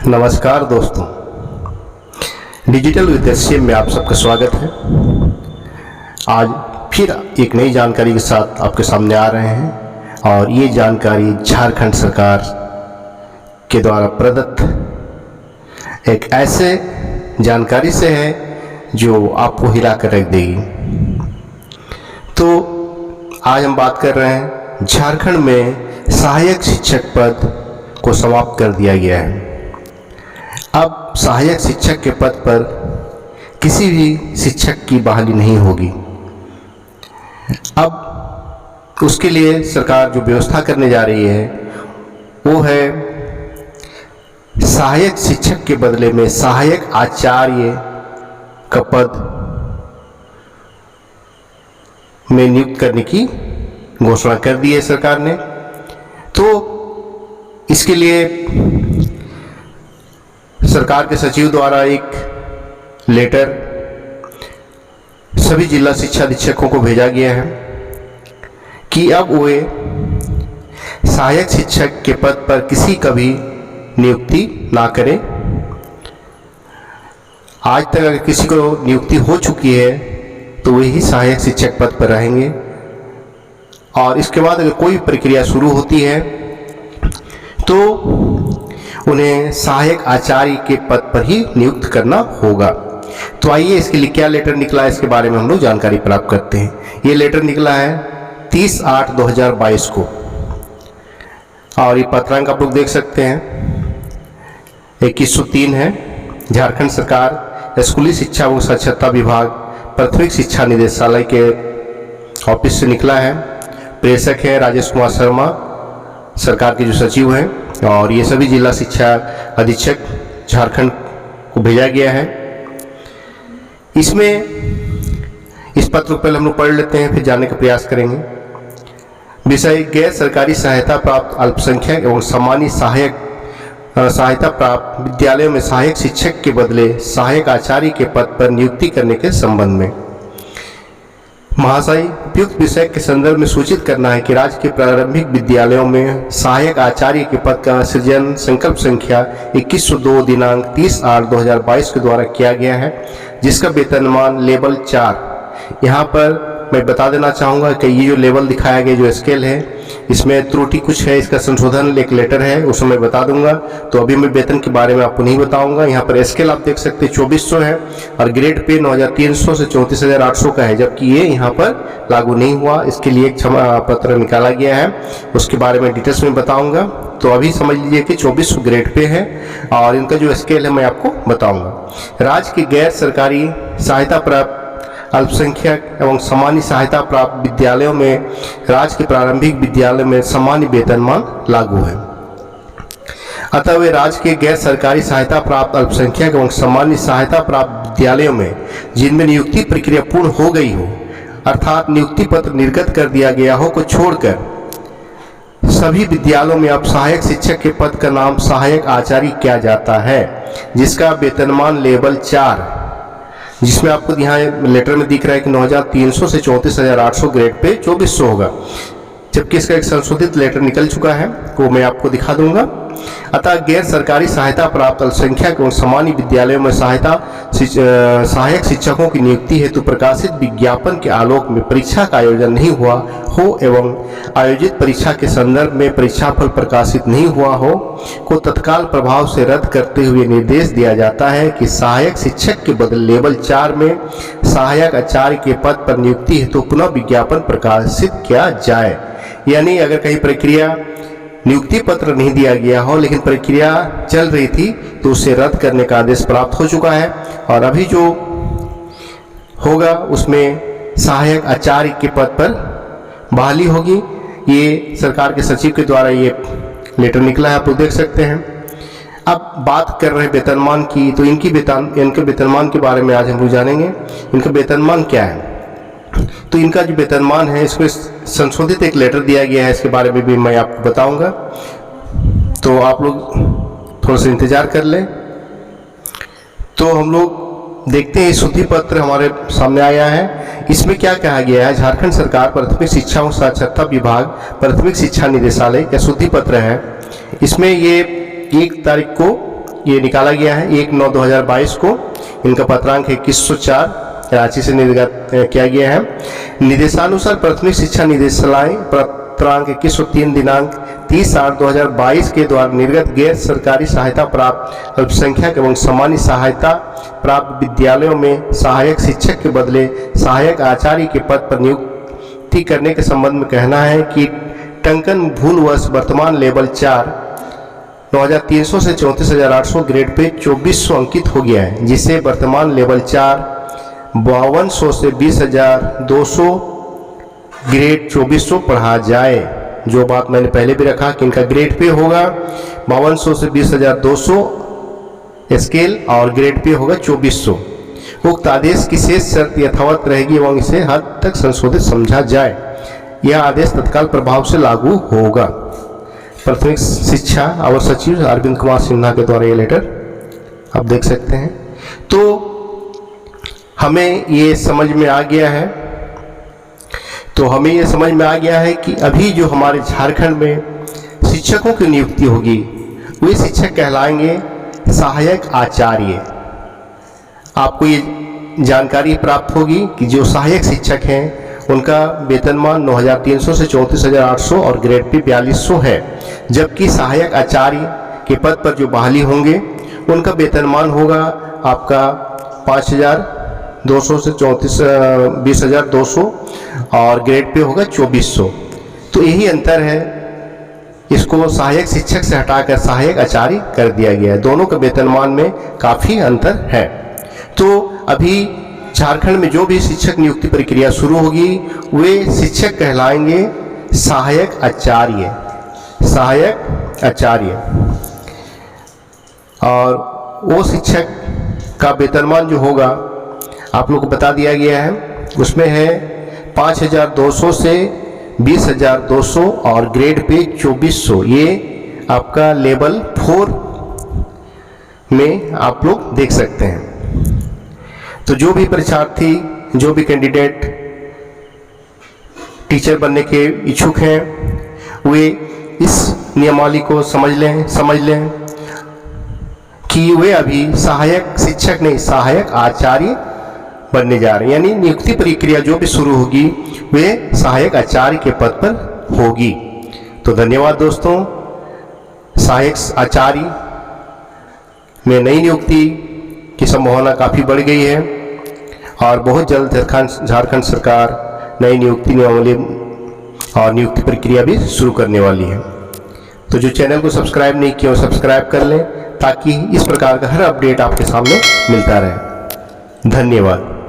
नमस्कार दोस्तों, डिजिटल विद्याश्री में आप सबका स्वागत है। आज फिर एक नई जानकारी के साथ आपके सामने आ रहे हैं और ये जानकारी झारखंड सरकार के द्वारा प्रदत्त एक ऐसे जानकारी से है जो आपको हिला कर रख देगी। तो आज हम बात कर रहे हैं झारखंड में सहायक शिक्षक पद को समाप्त कर दिया गया है। अब सहायक शिक्षक के पद पर किसी भी शिक्षक की बहाली नहीं होगी। अब उसके लिए सरकार जो व्यवस्था करने जा रही है वो है सहायक शिक्षक के बदले में सहायक आचार्य का पद में नियुक्त करने की घोषणा कर दी है सरकार ने। तो इसके लिए सरकार के सचिव द्वारा एक लेटर सभी जिला शिक्षा अधीक्षकों को भेजा गया है कि अब वे सहायक शिक्षक के पद पर किसी का भी नियुक्ति ना करें। आज तक अगर किसी को नियुक्ति हो चुकी है तो वे ही सहायक शिक्षक पद पर रहेंगे और इसके बाद अगर कोई प्रक्रिया शुरू होती है तो उन्हें सहायक आचार्य के पद पर ही नियुक्त करना होगा। तो आइए इसके लिए क्या लेटर निकला है इसके बारे में हम लोग जानकारी प्राप्त करते हैं। ये लेटर निकला है 30/8/2022 को और ये पत्रांक आप लोग देख सकते हैं 2103 है। झारखंड सरकार स्कूली शिक्षा एवं साक्षरता विभाग प्राथमिक शिक्षा निदेशालय के ऑफिस से निकला है। प्रेषक है राजेश कुमार शर्मा, सरकार के जो सचिव हैं, और ये सभी जिला शिक्षा अधीक्षक झारखंड को भेजा गया है। इसमें इस पत्र को पहले हम लोग पढ़ लेते हैं, फिर जानने का प्रयास करेंगे। विषय गैर सरकारी सहायता प्राप्त अल्पसंख्यक एवं सामान्य सहायता प्राप्त विद्यालयों में सहायक शिक्षक के बदले सहायक आचार्य के पद पर नियुक्ति करने के संबंध में महाशय, उपयुक्त विषय के संदर्भ में सूचित करना है कि राज्य के प्रारंभिक विद्यालयों में सहायक आचार्य के पद का सृजन संकल्प संख्या 2102 दिनांक 30/8/2022 के द्वारा किया गया है, जिसका वेतनमान लेवल 4। यहाँ पर मैं बता देना चाहूँगा कि ये जो लेवल दिखाया गया जो स्केल है इसमें त्रुटि कुछ है, इसका संशोधन एक लेटर है उसमें मैं बता दूंगा। तो अभी मैं वेतन के बारे में आपको नहीं बताऊंगा। यहाँ पर स्केल आप देख सकते हैं 2400 है और ग्रेड पे 9300 से 34800 का है, जबकि ये यहाँ पर लागू नहीं हुआ। इसके लिए एक क्षमा पत्र निकाला गया है, उसके बारे में डिटेल्स में बताऊंगा। तो अभी समझ लीजिए कि 2400 ग्रेड पे है और इनका जो स्केल है मैं आपको बताऊंगा। राज्य के गैर सरकारी सहायता प्राप्त अल्पसंख्यक एवं सामान्य सहायता प्राप्त विद्यालयों में राज्य के प्रारंभिक विद्यालय में सामान्य वेतनमान लागू है। अतः वे राज्य के गैर सरकारी सहायता प्राप्त अल्पसंख्यक एवं सामान्य सहायता प्राप्त विद्यालयों में जिनमें नियुक्ति प्रक्रिया पूर्ण हो गई हो, अर्थात नियुक्ति पत्र निर्गत कर दिया गया हो को छोड़कर सभी विद्यालयों में अब सहायक शिक्षक के पद का नाम सहायक आचार्य किया जाता है, जिसका वेतनमान लेवल 4, जिसमें आपको यहाँ लेटर में दिख रहा है कि 9300 से 34800 ग्रेड पे 2400 होगा, जबकि इसका एक संशोधित लेटर निकल चुका है वो मैं आपको दिखा दूंगा। अतः गैर सरकारी सहायता प्राप्त अल्पसंख्यक एवं सामान्य विद्यालयों में सहायक शिक्षकों की नियुक्ति हेतु प्रकाशित विज्ञापन के आलोक में परीक्षा का आयोजन नहीं हुआ हो एवं आयोजित परीक्षा के संदर्भ में परीक्षाफल प्रकाशित नहीं हुआ हो को तत्काल प्रभाव से रद्द करते हुए निर्देश दिया जाता है कि सहायक शिक्षक के बदले लेवल 4 में सहायक आचार्य के पद पर नियुक्ति हेतु पुनः विज्ञापन प्रकाशित किया जाए। यानी अगर कहीं प्रक्रिया नियुक्ति पत्र नहीं दिया गया हो लेकिन प्रक्रिया चल रही थी तो उसे रद्द करने का आदेश प्राप्त हो चुका है और अभी जो होगा उसमें सहायक आचार्य के पद पर बहाली होगी। ये सरकार के सचिव के द्वारा ये लेटर निकला है, आप लोग देख सकते हैं। अब बात कर रहे हैं वेतनमान की, तो इनके वेतनमान के बारे में आज हम लोग जानेंगे। इनका वेतनमान क्या है, तो इनका जो वेतनमान है इसको संशोधित एक लेटर दिया गया है, इसके बारे में भी मैं आपको बताऊंगा। तो आप लोग थोड़ा सा इंतजार कर लें। तो हम लोग देखते हैं सूची पत्र हमारे सामने आया है। इसमें क्या कहा गया है, झारखंड सरकार प्राथमिक शिक्षा एवं साक्षरता विभाग प्राथमिक शिक्षा निदेशालय का सूची पत्र है। इसमें ये 1 तारीख को ये निकाला गया है 1/9/2022 को। इनका पत्रांक है 2104, रांची से निर्गत किया गया है। निर्देशानुसार प्राथमिक शिक्षा निदेशालय पत्रांक 2103 दिनांक 30/8/2022 के द्वारा निर्गत गैर सरकारी सहायता प्राप्त अल्पसंख्यक एवं सामान्य सहायता प्राप्त विद्यालयों में सहायक शिक्षक के बदले सहायक आचार्य के पद पर नियुक्ति करने के संबंध में कहना है कि टंकन भूलवश वर्तमान लेवल 4 9300 से 34800 ग्रेड पे 2400 अंकित हो गया है, जिसे वर्तमान लेवल 4 5200 से 20200 ग्रेड 2400 पढ़ा जाए। जो बात मैंने पहले भी रखा कि इनका ग्रेड पे होगा 5200 से 20200 स्केल और ग्रेड पे होगा 2400। उक्त आदेश की शेष शर्त यथावत रहेगी एवं इसे हद तक संशोधित समझा जाए। यह आदेश तत्काल प्रभाव से लागू होगा। प्राथमिक शिक्षा अवर सचिव अरविंद कुमार सिन्हा के द्वारा ये लेटर आप देख सकते हैं। तो हमें ये समझ में आ गया है कि अभी जो हमारे झारखंड में शिक्षकों की नियुक्ति होगी वे शिक्षक कहलाएंगे सहायक आचार्य। आपको ये जानकारी प्राप्त होगी कि जो सहायक शिक्षक हैं उनका वेतनमान 9300 से 34800 और ग्रेड पे 4200 है, जबकि सहायक आचार्य के पद पर जो बहाली होंगे उनका वेतनमान होगा आपका 5200 से 20200 और ग्रेड पे होगा 2400। तो यही अंतर है, इसको सहायक शिक्षक से हटाकर सहायक आचार्य कर दिया गया है। दोनों का वेतनमान में काफ़ी अंतर है। तो अभी झारखंड में जो भी शिक्षक नियुक्ति प्रक्रिया शुरू होगी वे शिक्षक कहलाएंगे सहायक आचार्य। और वो शिक्षक का वेतनमान जो होगा आप लोग को बता दिया गया है, उसमें है 5200 से 20200 और ग्रेड पे 2400। ये आपका लेवल 4 में आप लोग देख सकते हैं। तो जो भी परीक्षार्थी, जो भी कैंडिडेट टीचर बनने के इच्छुक हैं वे इस नियमावली को समझ लें कि वे अभी सहायक शिक्षक नहीं सहायक आचार्य बनने जा रहे हैं। यानी नियुक्ति प्रक्रिया जो भी शुरू होगी वे सहायक आचार्य के पद पर होगी। तो धन्यवाद दोस्तों। सहायक आचार्य में नई नियुक्ति की संभावना काफ़ी बढ़ गई है और बहुत जल्द झारखंड सरकार नई नियुक्ति नियमावली और नियुक्ति प्रक्रिया भी शुरू करने वाली है। तो जो चैनल को सब्सक्राइब नहीं किया वो सब्सक्राइब कर लें ताकि इस प्रकार का हर अपडेट आपके सामने मिलता रहे। धन्यवाद।